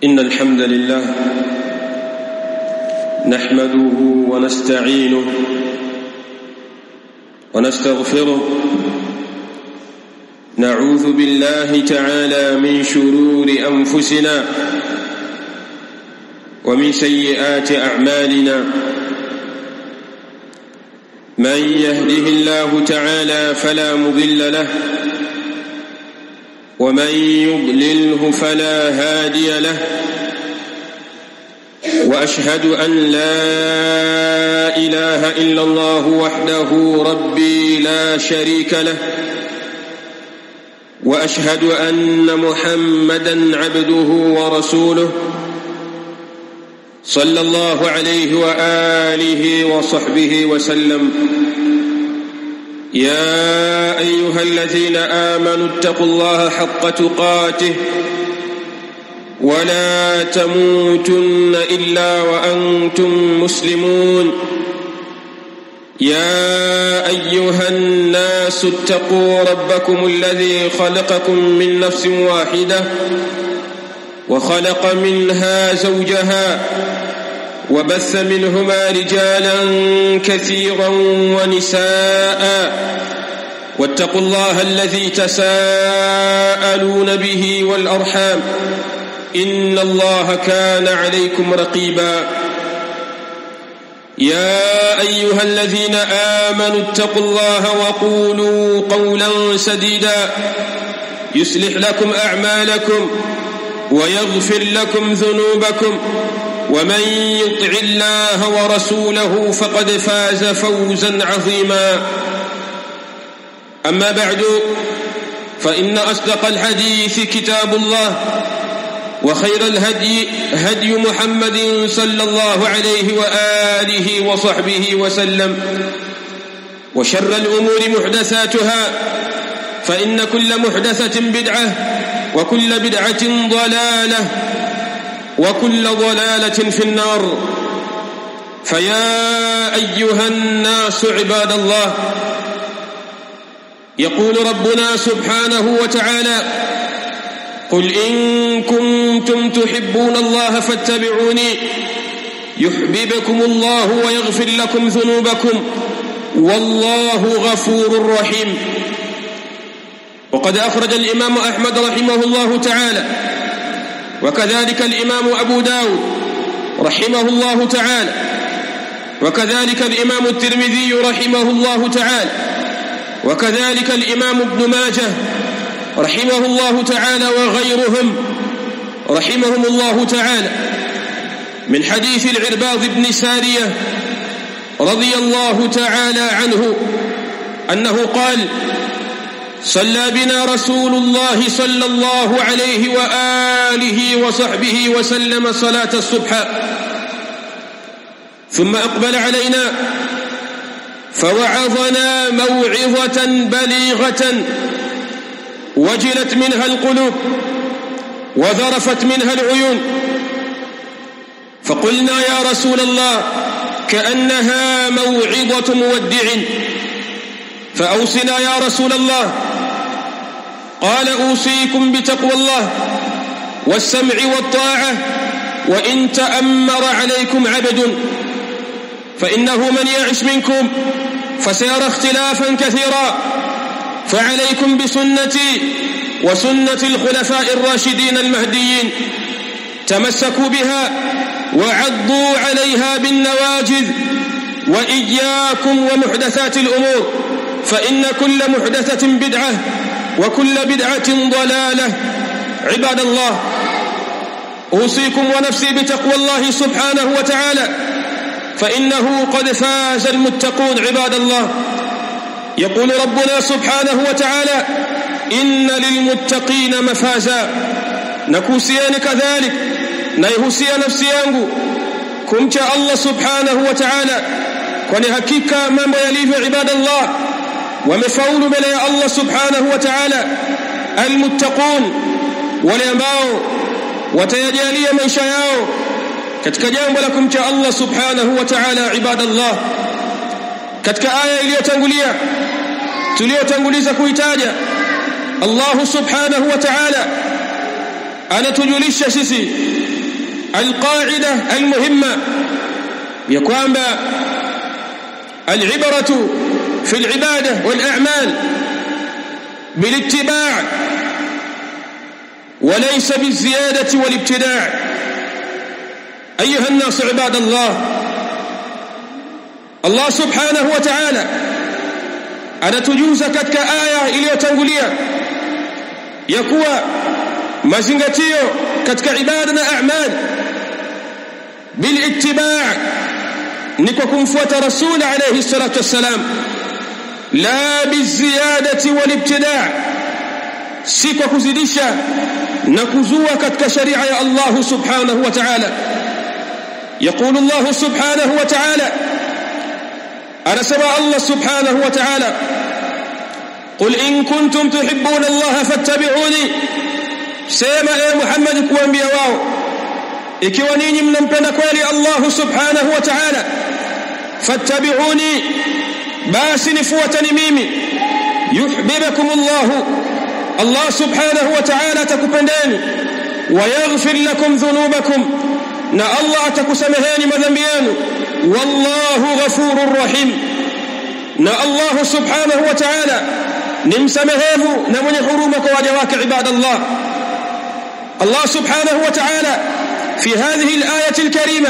إن الحمد لله نحمده ونستعينه ونستغفره، نعوذ بالله تعالى من شرور أنفسنا ومن سيئات أعمالنا. من يهده الله تعالى فلا مضل له، ومن يضلله فلا هادي له، وأشهد أن لا إله إلا الله وحده ربي لا شريك له، وأشهد أن محمدًا عبده ورسوله صلى الله عليه وآله وصحبه وسلم. يا أيها الذين آمنوا اتقوا الله حق تقاته ولا تموتن إلا وأنتم مسلمون. يا أيها الناس اتقوا ربكم الذي خلقكم من نفس واحدة وخلق منها زوجها وبث منهما رجالا كثيرا ونساء، واتقوا الله الذي تساءلون به والأرحام، إن الله كان عليكم رقيبا. يا أيها الذين آمنوا اتقوا الله وقولوا قولا سديدا يصلح لكم أعمالكم ويغفر لكم ذنوبكم، ومن يطع الله ورسوله فقد فاز فوزا عظيما. أما بعد، فإن أصدق الحديث كتاب الله، وخير الهدي هدي محمد صلى الله عليه وآله وصحبه وسلم، وشر الأمور محدثاتها، فإن كل محدثة بدعة، وكل بدعة ضلالة، وكل ضلالة في النار. فيا أيها الناس عباد الله، يقول ربنا سبحانه وتعالى: قل إن كنتم تحبون الله فاتبعوني يحببكم الله ويغفر لكم ذنوبكم والله غفور رحيم. وقد أخرج الإمام أحمد رحمه الله تعالى، وكذلك الإمام أبو داود رحمه الله تعالى، وكذلك الإمام الترمذي رحمه الله تعالى، وكذلك الإمام ابن ماجه رحمه الله تعالى، وغيرهم رحمهم الله تعالى، من حديث العرباض بن سارية رضي الله تعالى عنه أنه قال: صلى بنا رسول الله صلى الله عليه وآله وصحبه وسلم صلاة الصبح، ثم أقبل علينا فوعظنا موعظة بليغة وجلت منها القلوب وذرفت منها العيون، فقلنا: يا رسول الله، كأنها موعظة مودع، فأوصنا يا رسول الله. قال: أوصيكم بتقوى الله والسمع والطاعة، وإن تأمر عليكم عبد، فإنه من يعش منكم فسيرى اختلافا كثيرا، فعليكم بسنتي وسنة الخلفاء الراشدين المهديين، تمسكوا بها وعضوا عليها بالنواجذ، وإياكم ومحدثات الأمور، فإن كل محدثة بدعة وكل بدعة ضلالة. عباد الله، أوصيكم ونفسي بتقوى الله سبحانه وتعالى، فإنه قد فاز المتقون. عباد الله، يقول ربنا سبحانه وتعالى: إن للمتقين مفازا. نكوسيان كذلك نيهسيا نفسي yangu kumcha Allah subhanahu wa ta'ala, kwani hakika mambo yalivyo ibadallah wamefaulu mbele ya Allah subhanahu wa ta'ala almuttaqun, wale ambao watayajalia maisha yao katika jambo la kumcha Allah subhanahu wa ta'ala. Ibadallah, katika aya iliyotangulia tuliyotanguliza kuitaja, Allah subhanahu wa ta'ala anatujulisha sisi alqaida almuhimma ya kwamba alibratu fi alibada wal-a'mal bilittiba' وليس بالزيادة والابتداع. أيها الناس عباد الله سبحانه وتعالى anatujuza katika aya iliyotangulia ya kuwa mazingatio katika ibada na a'mal bilittiba' ni kwa kumfuata rasul alayhi salatu wassalam, la biziyadati walibtida', si kwa kuzidisha na kuzua katika sharia ya Allah subhanahu wa ta'ala. يقول الله سبحانه وتعالى أنا سمع الله سبحانه وتعالى قل إن كنتم تحبون الله فاتبعوني سيما يا محمد كوانبيا واو ikiwa ninyi mnampenda kweli Allah subhanahu wa ta'ala fattabi'uni basi nifuatani mimi yuhibbukum Allah subhanahu wa ta'ala atakupendeni wa yaghfir lakum dhunubakum na Allah atakusameheni madhambi yenu wallahu ghafurur rahim na Allah subhanahu wa ta'ala ni msamehevu na mwenye huruma kwa waja wake ibadallah. Allah subhanahu wa ta'ala في هذه الآية الكريمة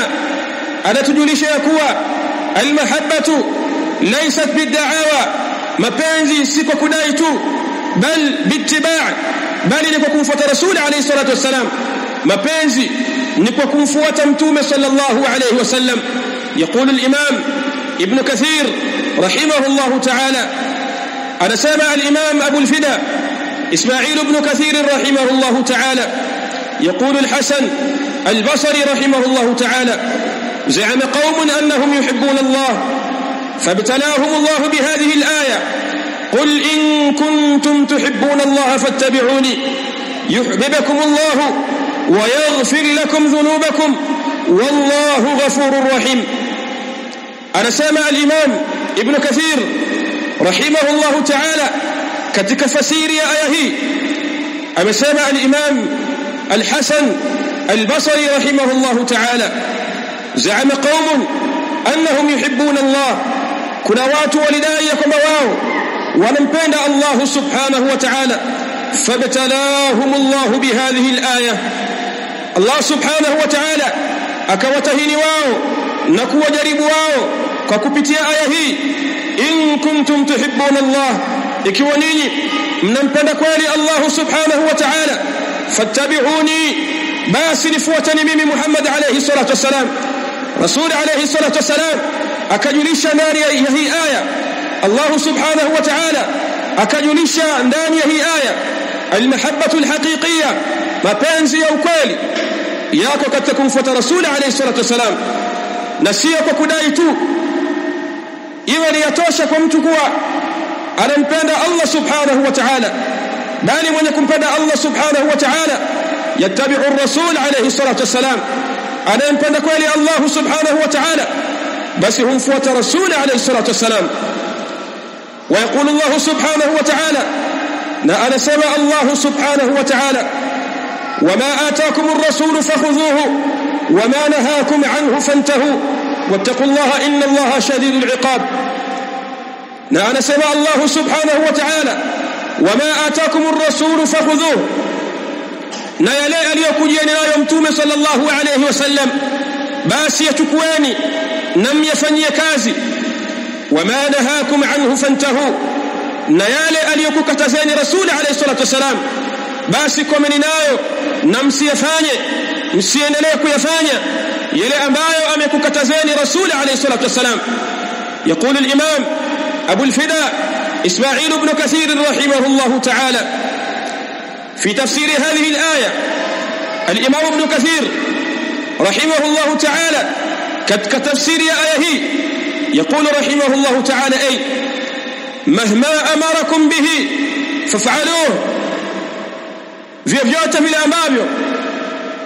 أنتجلش يكوى المحبة ليست بالدعاوى mapenzi si kwa kudai tu bal bittiba' bali ni kwa kumfuata rasul alayhi salatu wasalam. mapenzi ni kwa kumfuata mtume sallallahu alayhi wasallam. يقول الإمام ابن كثير رحمه الله تعالى أنا سمع الإمام أبو الفدا إسماعيل بن كثير رحمه الله تعالى يقول الحسن البصري رحمه الله تعالى زعم قوم أنهم يحبون الله فابتلاهم الله بهذه الآية قل إن كنتم تحبون الله فاتبعوني يحببكم الله ويغفر لكم ذنوبكم والله غفور رحيم. أنا سامع الإمام ابن كثير رحمه الله تعالى katika fasiri ya aya hii amesema al-Imam al-Hasan al-Basri rahimahullah ta'ala زعم قوم أنهم يحبون الله kuna watu walidai kwamba wao wanampenda Allah subhanahu wa ta'ala fabtalahum Allah bihadhihi al-aya Allah subhanahu wa ta'ala akawatahini wao na kuwajaribu wao kwa kupitia aya hii in kuntum tuhibbuna Allah ikiwa ninyi mnampenda kweli Allah subhanahu wa ta'ala fattabi'uni basi nifuatani mimi Muhammad alayhi salatu wasalam. Rasul alayhi salatu wasalam akajulisha ndani ya hii aya Allah subhanahu wa ta'ala akajulisha ndani ya hii aya almahabbatu alhaqiqiyya mapenzi ya ukweli yako katika kumfuata Rasul alayhi salatu wasalam na sio kwa kudai tu. Iwe ni yatosha kwa mtu kuwa anampenda Allah subhanahu wa ta'ala bali mwenye kumpenda Allah subhanahu wa ta'ala yattabi'u ar-rasul alayhi salatu wasalam anampenda kweli Allah subhanahu wa ta'ala basi humfuata Rasul alayhi salatu wasalam. ويقول الله سبحانه وتعالى أنا سمع الله سبحانه وتعالى وما آتاكم الرسول فخذوه وما نهاكم عنه فانتهوا واتقوا الله إن الله شديد العقاب. أنا سمع الله سبحانه وتعالى وما آتاكم الرسول فخذوه na yale aliyokujieni nayo mtume sallallahu alayhi wasallam basi yachukueni na myafanyie kazi. wama nahakum anhu fantahu na yale aliyokukatazeni Rasul alayhi salatu wasalam basi komeni nayo na msiyafanye msiendelee kuyafanya yale ambayo amekukatazeni Rasul alayhi salatu wasalam. يقول الإمام أبو الفدا إسماعيل بن كثير رحمه الله تعالى في تفسير هذه الآية الإمام ابن كثير رحمه الله تعالى كتفسير آية يقول رحمه الله تعالى أي مهما أمركم به فافعلوه vyovyote vile ambavyo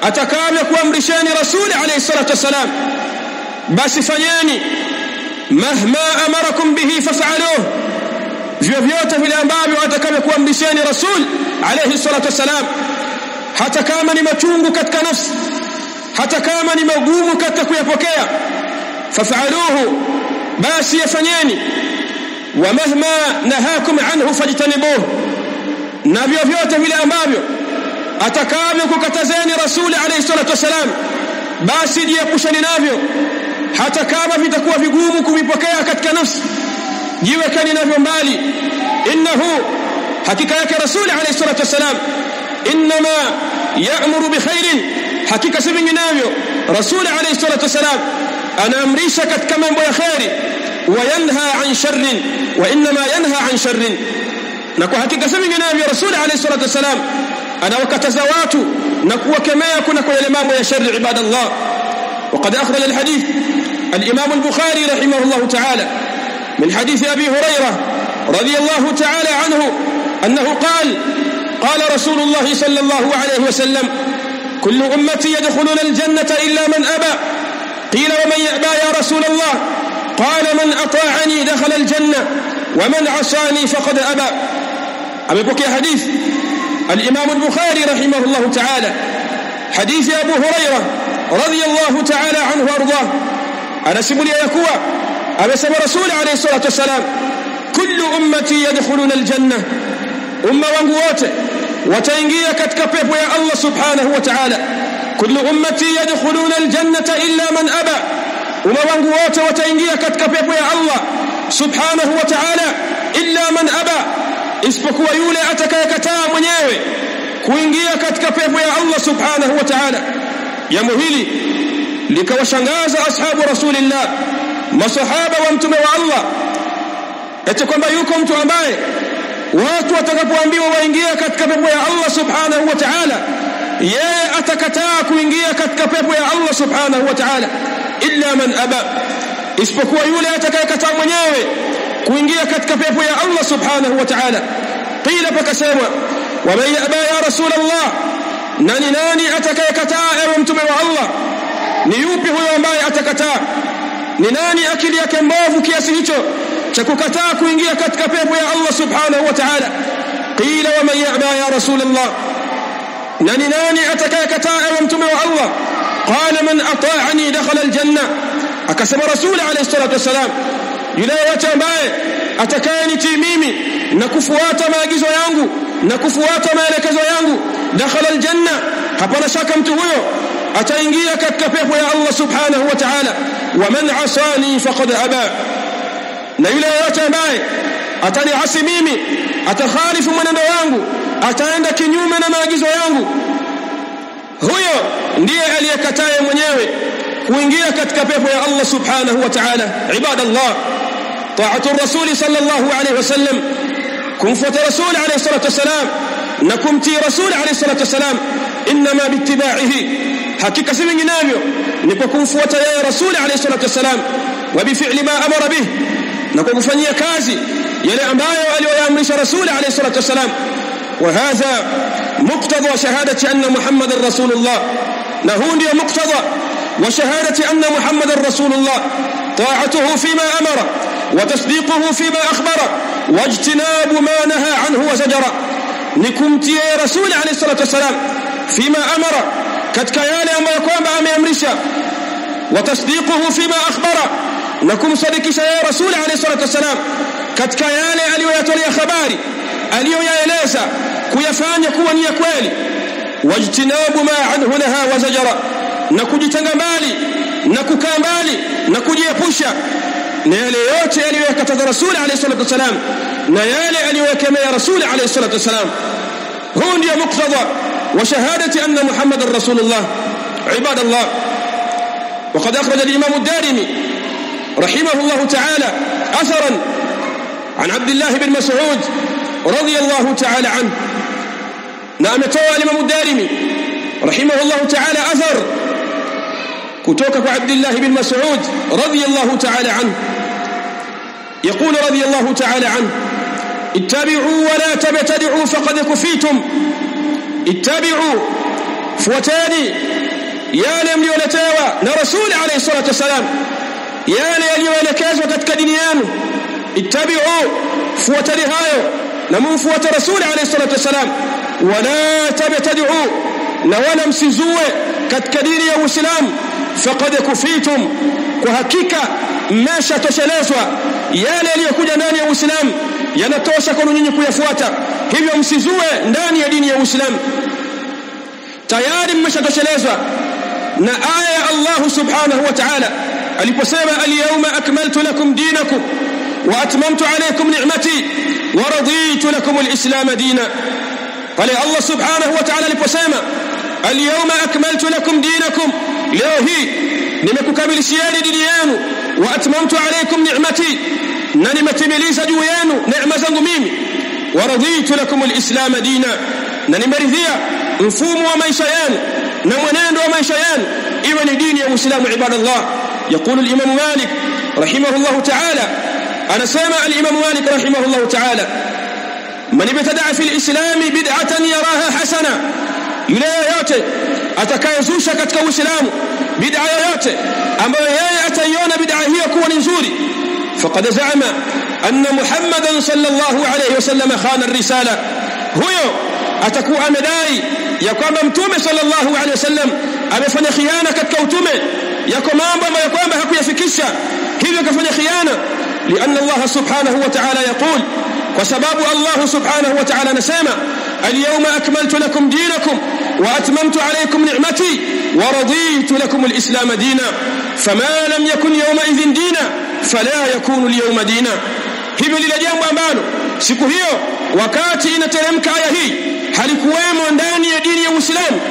atakavyo kuamrisheni Rasul alayhi salatu wasalam basi fanyeni. mahma amarakum bihi faf'aluhu vyovyote vile ambavyo atakavyo kuamrisheni Rasul alayhi salatu wasalam hata kama ni machungu katika nafsi, hata kama ni magumu katika kuyapokea, fafa'aluhu, basi yafanyeni. Wa mahma nahakum anhu fajtanibuhu, na vyovyote vile ambavyo atakavyo kukatazeni Rasuli alayhi salatu wasalam, basi jiepusheni navyo, hata kama vitakuwa vigumu kuvipokea katika nafsi, jiwekeni navyo mbali. Innahu, hakika yake Rasuli alayhi salatu wasalam, inma ya'muru bikhairin, hakika si vinginevyo Rasuli alayhi salatu wasalam anaamrisha katika mambo ya khairi, wa yanha an sharrin, wa inma yanha an sharrin, na kwa hakika si vinginevyo Rasuli alayhi salatu wasalam anawakataza watu na kuwakemea kuna kwa yale mambo ya shari. Ibadallah, وقد أخرج الحديث الإمام البخاري رحمه الله تعالى من حديث أبي هريرة رضي الله تعالى عنه أنه قال رسول الله صلى الله عليه وسلم: كل أمتي يدخلون الجنة إلا من أبى. قيل: ومن يأبى يا رسول الله؟ قال: من أطاعني دخل الجنة ومن عصاني فقد أبى. أبي حديث الإمام البخاري رحمه الله تعالى، حديث أبو هريرة رضي الله تعالى عنه وارضاه، أنا سبلي يكوى أبسم رسول عليه الصلاة والسلام: كل أمتي يدخلون الجنة، أمة وانقوات وتنجي كتك بيبو يا الله سبحانه وتعالى. كل أمتي يدخلون الجنة إلا من أبى، أمة وانقوات وتنجي كتك بيبو يا الله سبحانه وتعالى إلا من أبى، isipokuwa yule atakayekataa mwenyewe kuingia katika pepo ya Allah subhanahu wa ta'ala. Jambo hili likawashangaza ashabu Rasulillah, masahaba wa mtume wa Allah, eti kwamba yuko mtu ambaye watu watakapoambiwa waingia katika pepo ya Allah subhanahu wa ta'ala, yeye atakataa kuingia katika pepo ya Allah subhanahu wa ta'ala. Illa man aba, isipokuwa yule atakayekataa mwenyewe kuingia katika pepo ya Allah subhanahu wa ta'ala. Qila, pakasema: wa man yaba ya rasul Allah, nani atakayekataa ewe mtume wa Allah? Ni yupi huyo ambaye atakataa? Ni nani akili yake mbovu kiasi hicho cha kukataa kuingia katika pepo ya Allah subhanahu wa ta'ala? Qila, wa man yaba ya rasul Allah, nani atakayekataa ewe mtume wa Allah? Qala: man ata'ani dakhala aljanna. Akasema Rasul alayhi salatu wasalam: yule yote ambaye atakayenitii mimi na kufuata maagizo yangu na kufuata maelekezo yangu, dakhala aljanna, hapana shaka mtu huyo ataingia katika pepo ya Allah subhanahu wa ta'ala. Wa man asani faqad aba, na yule yote ambaye ataniasi mimi, atakhalifu mwenendo wangu, ataenda kinyume na maagizo yangu, huyo ndiye aliyekataa mwenyewe kuingia katika pepo ya Allah subhanahu wa ta'ala. Ibadallah, ta'atu rasuli sallallahu alayhi wasallam, kumfuata rasul alayhi salatu wasalam na kumtii rasul alayhi salatu wasalam, inma biittiba'ihi, hakika si vinginevyo ni kwa kumfuata yeye rasul alayhi salatu wasalam, wa bifi'li ma amara bih, na kwa kufanyia kazi yale ambayo aliyoamrisha rasul alayhi salatu wasalam. Wa hadha muqtada shahadati anna muhammadar rasulullah, na huu ndio muqtada وشهادة أن محمد رسول الله، طاعته فيما أمر وتصديقه فيما أخبر واجتناب ما نهى عنه وزجر. نكمتي يا رسول عليه الصلاة والسلام فيما أمر، كتكيالي أما يقوم بأمي أمرشا، وتصديقه فيما أخبر، نكم صديقش يا رسول عليه الصلاة والسلام كتكيالي أليو يتولي خباري، أليو يا إليسا كيفان يكون يكوالي، واجتناب ما عنه نهى وزجر، na kujitenga mbali na kukaa mbali na kujiepusha na yale yote aliyokataza Rasul alayhi salatu wasalam na yale aliyokemea Rasul alayhi salatu wasalam. huu ndio muqtada wa shahadati anna Muhammadar Rasulullah. Ibadallah, وقد أخرج الإمام الدارمي رحمه الله تعالى أثرا عن عبد الله بن مسعود رضي الله تعالى عنه. نعم، توى الإمام الدارمي رحمه الله تعالى أثر كتوك عبد الله بن مسعود رضي الله تعالى عنه، يقول رضي الله تعالى عنه: اتبعوا ولا تبتدعوا فقد كفيتم. اتبعوا، فوتاني يالي مليولتاوى نرسول عليه الصلاة والسلام، يالي يليولكاز وكتك دنيانه. اتبعوا، فوتاني هايو نمو فوت رسول عليه الصلاة والسلام. ولا تبتدعوا، na wala msizue katika dini ya Uislamu, faqad kufitum, kwa hakika mmeshatoshelezwa. Yale yaliyokuja ndani ya Uislamu yanatosha kwa nyinyi kuyafuata, hivyo msizue ndani ya dini ya Uislamu. Tayari mmeshatoshelezwa na aya ya Allah subhanahu wa ta'ala aliposema al-yawma akmaltu lakum dinakum wa atmamtu alaykum ni'mati wa raditu lakum al-islam dina. Pale Allah subhanahu wa ta'ala aliposema al-yawma akmaltu lakum dinakum, leo hii nimekukamilishieni dini yenu, wa atmamtu alaykum ni'mati, na nimetimiliza juu yenu neema zangu mimi, wa raditu lakum al-islam dina, na nimeridhia mfumo wa maisha yenu na mwenendo wa maisha yenu iwe ni dini ya Uislamu. Ibadallah, يقول الإمام مالك رحمه الله تعالى، أنا سامع الإمام مالك رحمه الله تعالى: من ابتدع في الإسلام بدعة يراها حسنة، yule yote atakayezusha katika Uislamu bid'a yoyote ambayo yeye ataiona bid'a hiyo kuwa ni nzuri, faqad za'ama anna Muhammadan sallallahu alayhi wasallam khana ar-risala, huyo atakuwa amedai ya kwamba mtume sallallahu alayhi wasallam amefanya khiana katika utume, yako mambo ambayo kwamba hakuyafikisha, hivyo kafanya khiana. Lianna Allah subhanahu wa ta'ala yaqul, kwa sababu Allah subhanahu wa ta'ala anasema al-yawma akmaltu lakum dinakum wa atmamtu alaykum ni'mati wa raditu lakum al-islam dina, fama lam yakun yawma idhin dina fala yakunu al-yawma dina. Hivyo lile jambo ambalo siku hiyo wakati inateremka aya hii halikuwemo ndani ya dini ya Uislamu,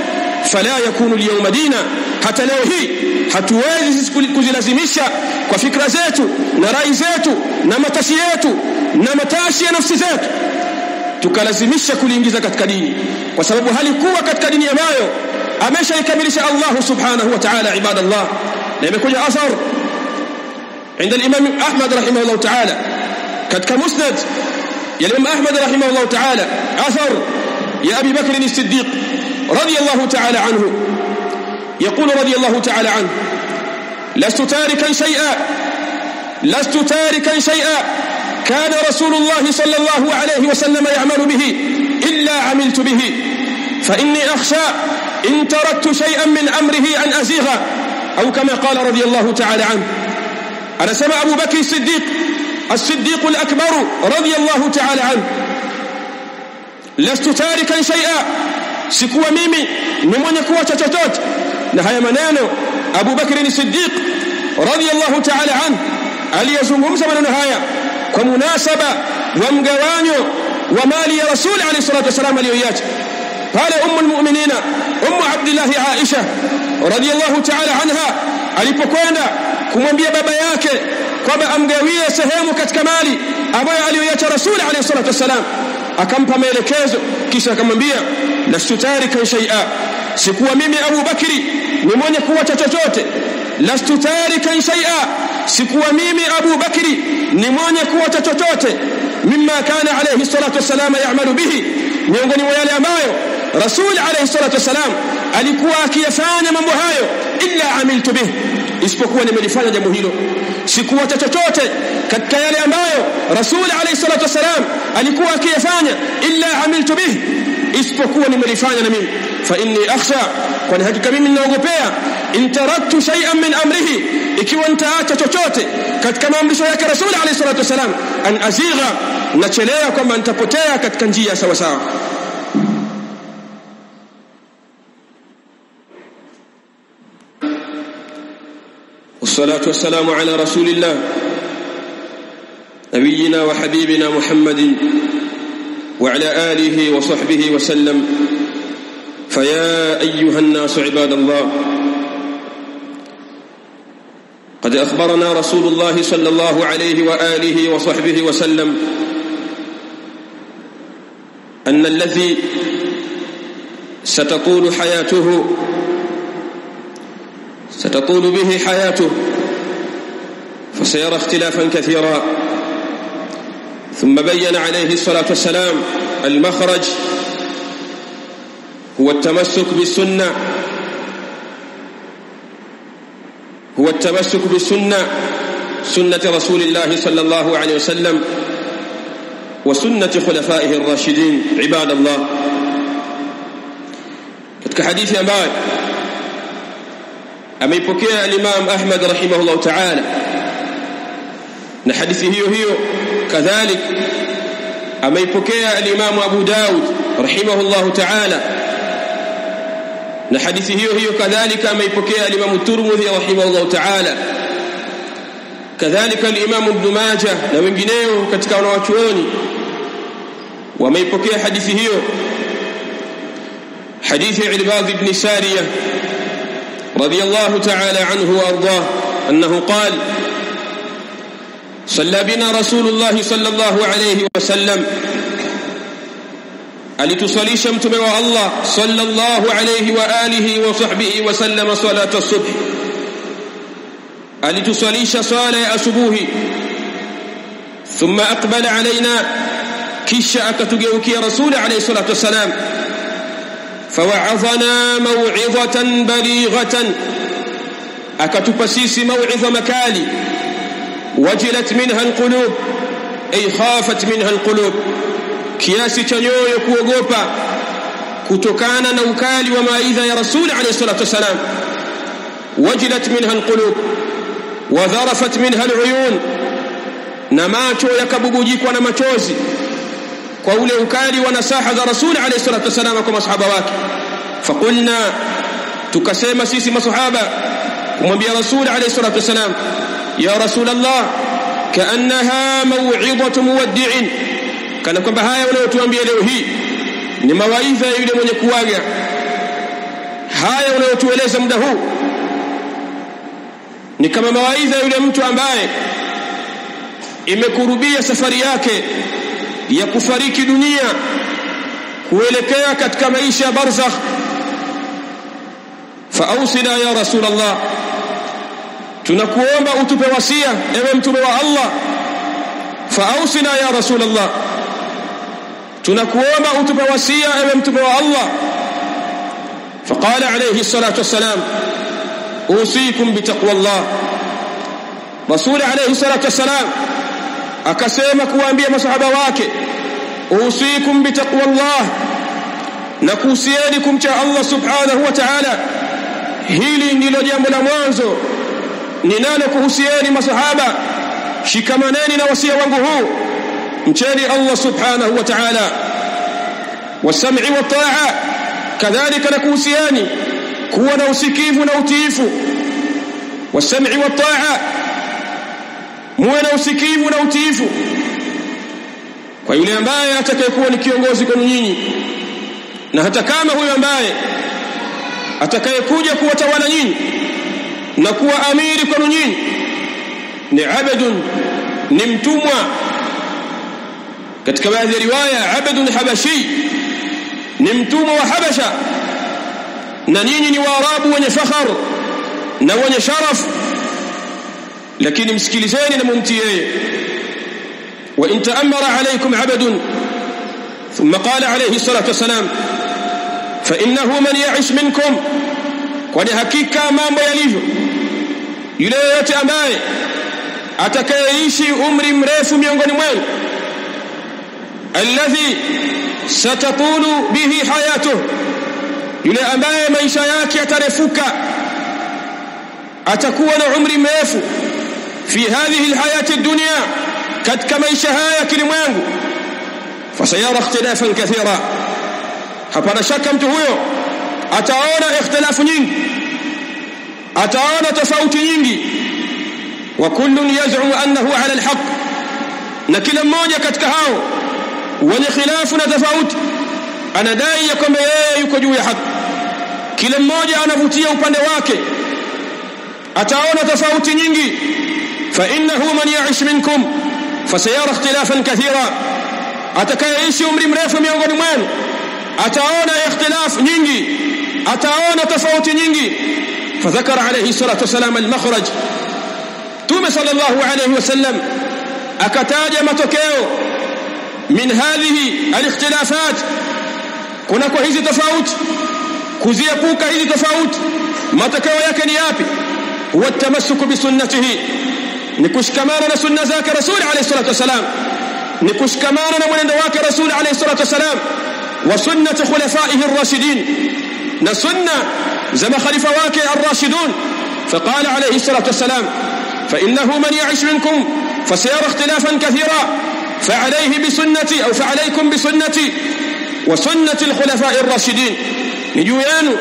fala yakunu al-yawma dina, hata leo hii hatuwezi sisi kuzilazimisha kwa fikra zetu na rai zetu na matashi yetu na matashi ya nafsi zetu tukalazimisha kuliingiza katika dini, kwa sababu halikuwa katika dini ambayo ameshaikamilisha Allah subhanahu wa ta'ala. Ibadallah, na imekuja athar عند الإمام أحمد رحمه الله تعالى katika musnad ya Imam Ahmad رحمه الله تعالى أثر يا أبي بكر الصديق رضي الله تعالى عنه، يقول رضي الله تعالى عنه: لست تاركا شيئا كان رسول الله صلى الله عليه وسلم يعمل به إلا عملت به، فإني أخشى إن تركت شيئا من أمره أن أزيغ، أو كما قال رضي الله تعالى عنه. أنا سمع أبو بكر الصديق الأكبر رضي الله تعالى عنه: لست تاركا شيئا، sikuwa mimi ni mwenye kuacha chochote. Na haya maneno Abu Bakr as-Siddiq radiyallahu ta'ala anhu aliyazungumza maneno haya kwa munasaba wa mgawanyo wa mali ya Rasul alayhi salatu wasallam aliyoiacha pale ummul mu'minina Abdullah Aisha radiyallahu ta'ala anha alipokwenda kumwambia baba yake kwamba amgawie sehemu katika mali ambayo aliyoiacha Rasul alayhi salatu wasallam, akampa maelekezo kisha akamwambia: lastu tarikan shay'a, sikuwa mimi Abu Bakri ni mwenye kuacha chochote. Lastu tarikan shay'a, sikuwa mimi Abu Bakri ni mwenye kuacha chochote. Mimma kana alayhi salatu wasalam ya'malu bihi, miongoni mwa yale ambayo Rasul alayhi salatu wasalam alikuwa akiyafanya mambo hayo, illa amiltu bihi, isipokuwa nimelifanya jambo hilo. Sikuacha chochote katika yale ambayo Rasul alayhi salatu wasalam alikuwa akiyafanya, illa amiltu bihi, isipokuwa nimelifanya na mimi. Fa inni akhsha, kwa hakika mimi ninaogopea, in taraktu shay'an min amrihi, ikiwa nitaacha chochote katika maamrisho yake Rasul alayhi salatu wasalam, an azigha, nachelea kwamba nitapotea katika njia sawa sawa. والصلاة والسلام على رسول الله نبينا وحبيبنا محمد وعلى آله وصحبه وسلم. فيا أيها الناس عباد الله، قد أخبرنا رسول الله صلى الله عليه وآله وصحبه وسلم أن الذي ستطول به حياته فسيرى اختلافا كثيرا. ثم بين عليه الصلاة والسلام المخرج هو التمسك بالسنة، سنة رسول الله صلى الله عليه وسلم وسنة خلفائه الراشدين. عباد الله، katika hadithi ambayo ameipokea al-Imam Ahmad rahimahullah ta'ala, na hadithi hiyo kadhalik ameipokea al-Imam Abu Daud rahimahullah ta'ala, na hadithi hiyo kadhalika ameipokea al-Imam Tirmidhi rahimahullah ta'ala, kadhalika al-Imam Ibn Majah na wengineo katika wanawachuoni wameipokea hadithi hiyo. حديث عباد بن سارية رضي الله تعالى عنه وأرضاه أنه قال: صلى بنا رسول الله صلى الله عليه وسلم، ألتصليش متبع الله صلى الله عليه وآله وصحبه وسلم صلاة الصبح، ألتصليش صلاة أصبوه، ثم أقبل علينا كشأ كتجوك يا رسول عليه الصلاة والسلام، فوعظنا موعظة بليغة، أكتبسيس موعظة مكالي وجلت منها القلوب، أي خافت منها القلوب، kiasi cha nyoyo kuogopa kutokana na ukali wa maidha ya Rasul alayhi salatu wasalam. Wajilat minha alqulub wa dharafat minha aluyun, na macho yakabubujikwa na machozi kwa ule ukali wa nasaha za Rasul alayhi salatu wasalam kwa masahaba wake. Faqulna, tukasema sisi masahaba kumwambia Rasul alayhi salatu wasalam: ya Rasul Allah, kaannaha maw'idatu muwaddi'in, kana kwamba haya unayotuambia leo hii ni mawaidha ya yule mwenye kuaga. Haya unayotueleza muda huu ni kama mawaidha ya yule mtu ambaye imekurubia safari yake ya kufariki dunia kuelekea katika maisha ya barzakh. Fausina ya Rasul Allah, tunakuomba utupe wasia ewe mtume wa Allah. Fausina ya Rasul Allah, tunakuomba utupe wasia ewe mtume wa Allah. Faqala alayhi salatu wassalam: usikum bitaqwa Allah. Rasul alayhi salatu wassalam akasema kuwaambia masahaba wake: usikum bitaqwa Allah, na kuhusieni kumcha Allah subhanahu wa ta'ala. Hili ndilo jambo la mwanzo ninalo kuhusieni masahaba. Shikamaneni na wasia wangu huu, mcheni Allah subhanahu wa ta'ala. Wasam'i wa ta'a, kadhalika na kuhusieni kuwa na usikivu na utiifu. Wasam'i wa ta'a, muwe na usikivu na utiifu kwa yule ambaye atakayekuwa ni kiongozi kwenu nyinyi, na hata kama huyo ambaye atakayekuja kuwatawala nyinyi na kuwa amiri kwenu nyinyi ni abdun, ni mtumwa. Katika baadhi ya riwaya abdun habashi, ni mtumwa wa Habasha, na nyinyi ni Waarabu wenye fakhar na wenye sharaf, lakini msikilizeni na mumtii yeye. Wa in ta'ammara alaykum abdun, thumma qala alayhi salatu wasalam: fa innahu man ya'ish minkum, kwani hakika mambo yalivyo yule yote ambaye atakayeishi umri mrefu miongoni mwenu, alladhi satatulu bihi hayatuhu, yule ambaye maisha yake yatarefuka, atakuwa na umri mrefu fi hadhihi alhayati ad-dunya, katika maisha haya kilimwengu. Fasayara ikhtilafan kathira, hapana shaka mtu huyo ataona ikhtilafu nyingi, ataona tofauti nyingi. Wa kullun yaz'u annahu ala alhaq, na kila mmoja katika hao wenye khilafu na tofauti anadai ya kwamba yeye yuko juu ya haki. Kila mmoja anavutia upande wake, ataona tofauti nyingi. Fa innahu man ya'ish minkum fasayara ikhtilafan kathira, atakayeishi umri mrefu miongoni mwenu ataona ikhtilaf nyingi, ataona tofauti nyingi. Fadhakara alayhi salatu wasalam al-makhraj, Mtume sallallahu alayhi wasallam akataja matokeo min hadhihi al-ikhtilafat, kuna kwa hizi tofauti, kuziepuka hizi tofauti matokeo yake ni yapi? Huwa tamassuku bi sunnatihi, ni kushikamana na sunna zake Rasul alayhi salatu wasalam, ni kushikamana na mwenendo wake Rasul alayhi salatu wasalam, wa sunnati khulafaihi ar-rashidin, na sunna za makhalifa wake ar-rashidun. Faqala alayhi salatu wassalam فإنه من يعش منكم فسيرى اختلافا كثيرا فعليه بسنتي أو فعليكم بسنتي وسنة الخلفاء الراشدين. نجويانو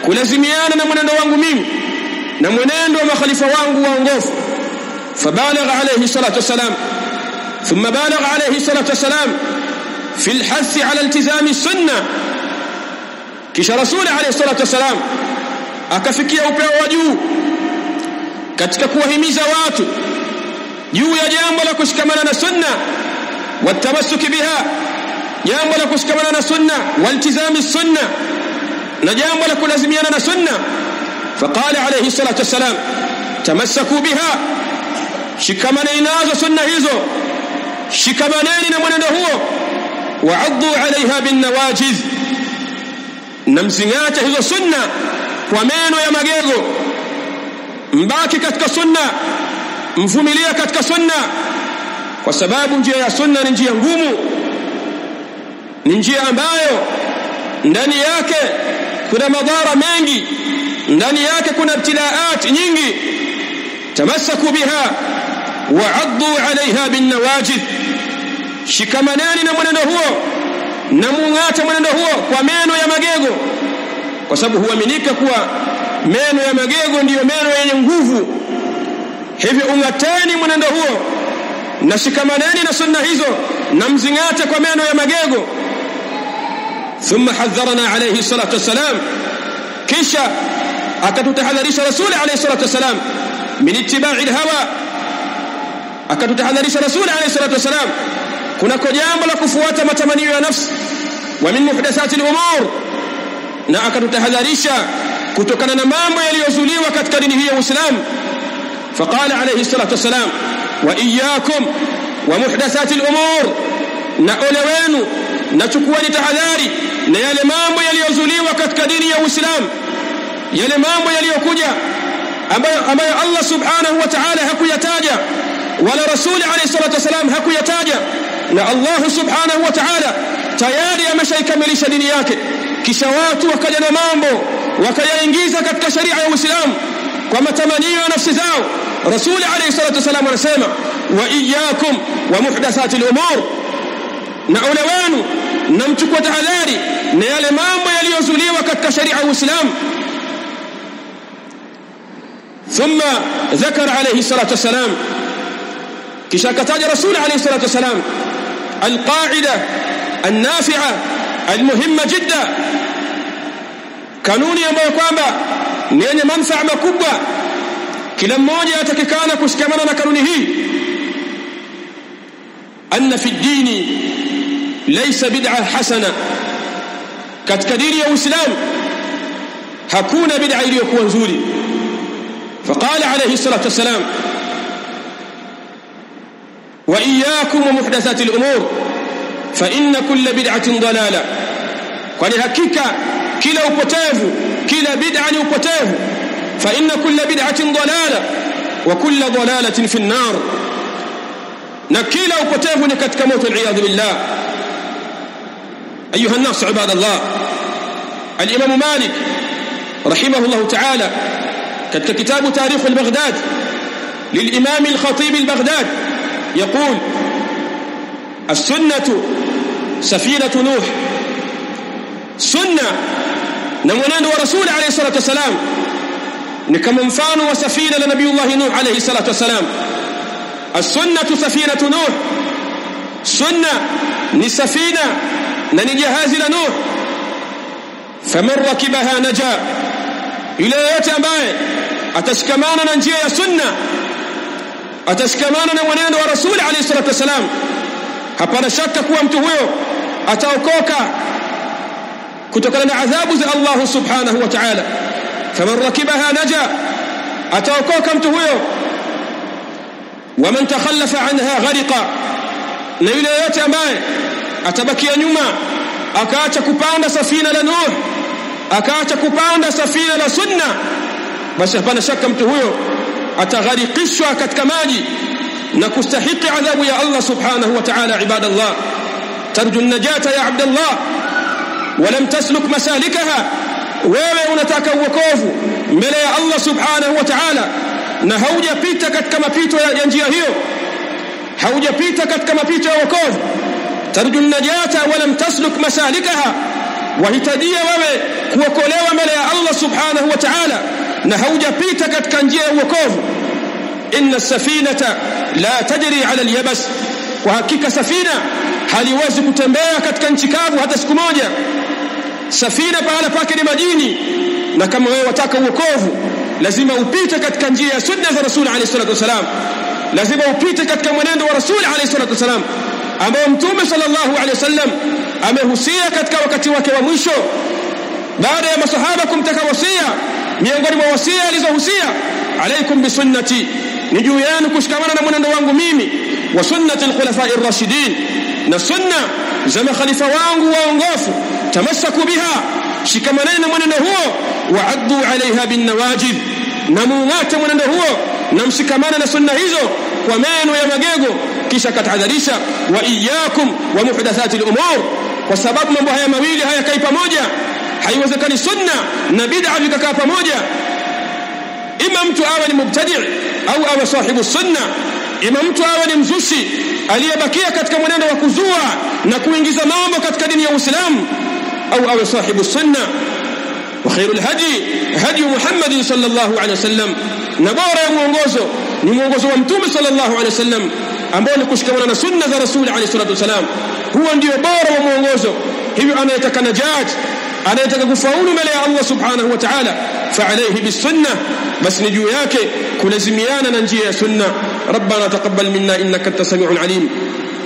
كلازميانا نمنendo wangu mimi na mwenendo wa makhalifa wangu waongofu. فبالغ عليه الصلاة والسلام ثم بالغ عليه الصلاة والسلام في الحث على التزام السنة. kisha rasul alayhi salatu wasalam akafikia upeo wa juu katika kuwahimiza watu juu ya jambo la kushikamana na sunna watamassuki biha, jambo la kushikamana na sunna waltizami sunna, na jambo la kulazimiana na sunna. Faqala alayhi salatu wasalam tamassaku biha, shikamaneni nazo sunna hizo, shikamaneni na mwenendo huo. Wa'addu alaiha bin nawajiz, namzingata hizo sunna kwa meno ya magego. Mbaki katika sunna, mvumilia katika sunna, kwa sababu njia ya sunna ni njia ngumu, ni njia ambayo ndani yake kuna madhara mengi, ndani yake kuna ibtilaat nyingi. Tamassaku biha wa'addu alaiha bin nawajid, shikamaneni na mwenendo huo na mungata mwenendo huo kwa meno ya magego, kwa sababu huaminika kuwa meno ya magego ndiyo meno yenye nguvu. Hivyo ungateni mwenendo huo na shikamaneni na sunna hizo na mzingate kwa meno ya magego. Thumma hadharana alayhi salatu wassalam, kisha akatutahadharisha rasul alayhi salatu wassalam min ittiba'i alhawa, akatutahadharisha rasul alayhi salatu wassalam kunako jambo la kufuata matamanio ya nafsi, wa min muhdathati al-umur, na akatutahadharisha kutokana na mambo yaliyozuliwa katika dini hii ya Uislamu. Faqala alayhi salatu wassalam wa iyyakum wa muhdathati al-umur, na ole wenu na chukueni tahadhari na yale mambo yaliyozuliwa katika dini ya Uislamu, yale mambo yaliyokuja ambayo Allah subhanahu wa ta'ala hakuyataja wala rasul alayhi salatu wasalam hakuyataja, na Allah subhanahu wa ta'ala tayari ameshaikamilisha dini yake. Kisha watu wakaja na mambo wakayaingiza katika sharia ya Uislamu kwa matamanio ya nafsi zao. Rasul alayhi salatu wasalam anasema wa iyyakum wa muhdathati al-umur, na ole wenu na mchukue tahadhari na yale mambo yaliyozuliwa katika sharia ya Uislamu. Thumma dhakara alayhi salatu wasalam, kisha kataja rasul alayhi salatu wasalam alqaida النافعة المهمة جدا, kanuni ambayo kwamba ni yenye manufaa makubwa. Kila mmoja atakikana kushikamana na kanuni hii. Anna fi dini laysa bid'a hasana, katika dini ya Uislamu hakuna bid'a iliyokuwa nzuri. Faqala alayhi salatu wassalam wa iyyakum wa muhdathati al-umur fa inna kulla bid'atin dalala, kwani hakika kila upotevu, kila bid'a ni upotevu. Fa inna kulla bid'atin dalala wa kulla dalalatin fi an-nar, na kila upotevu ni katika moto, al-iyadhu billah. Ayuha an-nas ibadallah, al-imam Malik rahimahullah ta'ala katika kitabu tarikh al-Baghdad للإمام الخطيب البغداد يقول السنة سفينة نوح. سنة نمونان ورسول عليه الصلاة والسلام نكمنفان وسفينة لنبي الله نوح عليه الصلاة والسلام. السنة سفينة نوح, سنة نسفينة ننجهاز لنوح. فمن ركبها نجا, إلى يتبعي أتشكمانا ننجي يا سنة, أتشكمانا نمونان ورسول عليه الصلاة والسلام, hapana shaka kuwa mtu huyo ataokoka kutokana na adhabu za Allah subhanahu wa ta'ala. Faman rakibaha naja, ataokoka mtu huyo. Waman takhallafa anha ghariqa, na yule yote ambaye atabakia nyuma akaacha kupanda safina la Nuh, akaacha kupanda safina la sunna, basi hapana shaka mtu huyo atagharikishwa katika maji na kustahiki adhabu ya Allah subhanahu wa ta'ala. Ibadallah, tarju an-najata ya abdallah wa lam tasluk masalikaha wewe unataka uokovu mbele ya Allah subhanahu wa ta'ala na haujapita katika mapito ya njia hiyo, haujapita katika mapito ya wokovu, tarju najata walam tasluk masalikaha, wahitajia wewe kuokolewa mbele ya Allah subhanahu wa ta'ala na haujapita katika njia ya wokovu. inna safinata la tajri ala al-yabas, kwa hakika safina haliwezi kutembea katika nchi kavu hata siku moja. Safina pahala pake ni majini, na kama wewe wataka uokovu lazima upite katika njia ya sunna za Rasul alayhi salatu wasalam, lazima upite katika mwenendo wa Rasul alayhi salatu wasalam ambao Mtume sallallahu alayhi wasallam amehusia katika wakati wake wa mwisho. Baada ya masahaba kumtaka wasia, miongoni mwa wasia alizohusia, alaikum bisunnati, ni juu yenu kushikamana na mwenendo wangu mimi, wa sunnati al-khulafa'i ar-rashidin, na sunna za makhalifa wangu waongofu, tamassaku biha, shikamaneni na mwenendo huo, wa'addu 'alayha bin nawajid, na muungate mwenendo huo na mshikamane na sunna hizo kwa meno ya magego. Kisha katahadharisha, wa iyyakum wa muhdathati al-umur, kwa sababu mambo haya mawili hayakai pamoja. Haiwezekani sunna na bid'a vikakaa pamoja. Ima mtu awe ni mubtadi' au awe sahibu sunna, ima mtu awe ni mzushi aliyebakia katika mwenendo wa kuzua na kuingiza mambo katika dini ya Uislamu, au awe sahibu sunna. Wa khairul hadi Muhammad sallallahu alaihi wasallam, na bora ya muongozo ni muongozo wa Mtume sallallahu alaihi wasallam ambao ni kushikamana na sunna za Rasul alayhi salatu wasalam. Huo ndio bora wa muongozo. Hivyo anayetaka najat, anayetaka kufaulu mbele ya Allah subhanahu wa ta'ala, fa alayhi bisunna, bas ni juu yake kulazimiana na njia ya sunna. Rabbana taqabbal minna innaka antas samiul alim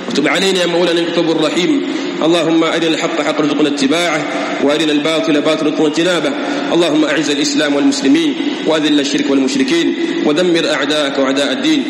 وتب علينا يا مولانا التواب الرحيم. اللهم أرنا الحق حقا وارزقنا اتباعه، وأرنا الباطل باطلا وارزقنا اجتنابه. اللهم أعز الإسلام والمسلمين، وأذل الشرك والمشركين، ودمر أعداءك وأعداء الدين.